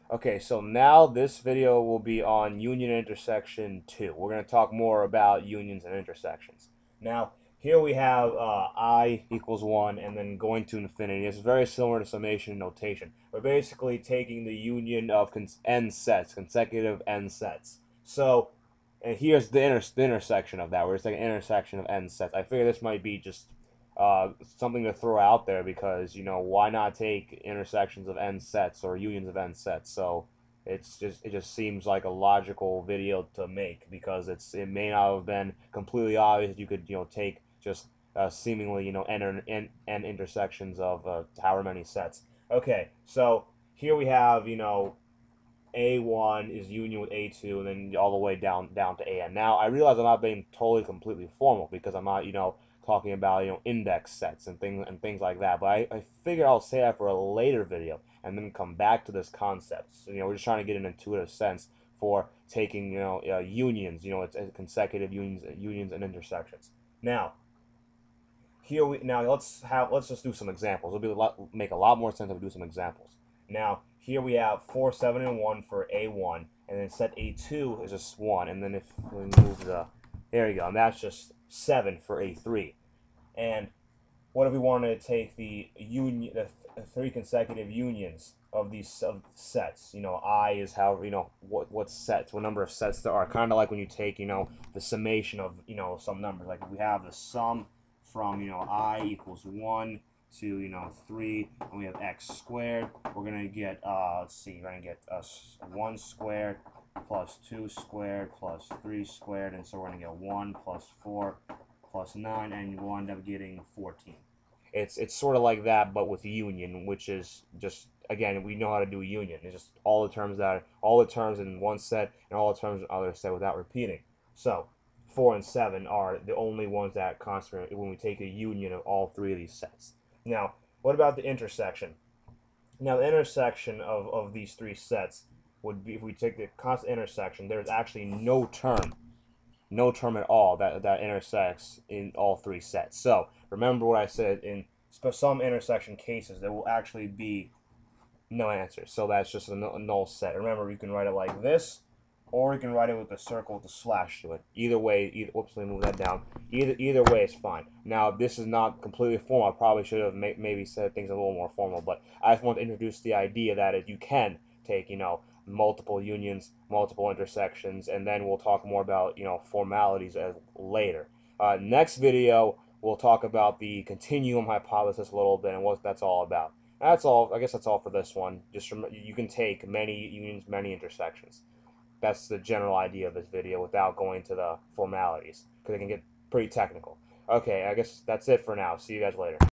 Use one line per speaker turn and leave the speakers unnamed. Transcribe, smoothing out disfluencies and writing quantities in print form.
Okay, so now this video will be on union intersection 2. We're going to talk more about unions and intersections. Now, here we have I equals 1 and then going to infinity. It's very similar to summation notation. We're basically taking the union of n sets, consecutive n sets. So, and here's the intersection of that, where it's like an intersection of n sets. I figure this might be just something to throw out there because why not take intersections of n sets or unions of n sets? So it just seems like a logical video to make because it may not have been completely obvious that you could take just seemingly n intersections of however many sets. Okay, so here we have A1 is union with A2 and then all the way down to AN. Now I realize I'm not being totally completely formal because I'm not talking about index sets and things like that. But I figure I'll say that for a later video and then come back to this concept. So, we're just trying to get an intuitive sense for taking unions. It's consecutive unions and intersections. Now let's just do some examples. Make a lot more sense if we do some examples. Now here we have 4, 7, and 1 for A1, and then set A2 is just 1, and then if we move there you go, and that's just 7 for A3. And what if we wanted to take the three consecutive unions of these sets? I is how what sets, what number of sets there are. Kind of like when you take the summation of some numbers. Like if we have the sum from I equals 1 to 3, and we have x squared. We're gonna get let's see, we're gonna get 1 squared plus 2 squared plus 3 squared, and so we're gonna get 1 plus 4 plus 9, and we'll end up getting 14. It's sort of like that, but with union, which is just, again, we know how to do union. It's just all the terms in one set and all the terms in other set without repeating. So 4 and 7 are the only ones that constant when we take a union of all three of these sets. Now, what about the intersection? Now, the intersection of these three sets would be, if we take the constant intersection, there's actually no term at all that intersects in all three sets. So remember what I said, in some intersection cases there will actually be no answer. So that's just a null set. Remember, you can write it like this, or you can write it with a circle with a slash to it. Either way, whoops, let me move that down. Either way is fine. Now, this is not completely formal. I probably should have maybe said things a little more formal, but I just want to introduce the idea that you can take, multiple unions, multiple intersections, and then we'll talk more about, formalities as later. Next video, we'll talk about the continuum hypothesis a little bit and what that's all about. That's all. I guess that's all for this one. Just you can take many unions, many intersections. That's the general idea of this video without going to the formalities, because it can get pretty technical. Okay, I guess that's it for now. See you guys later.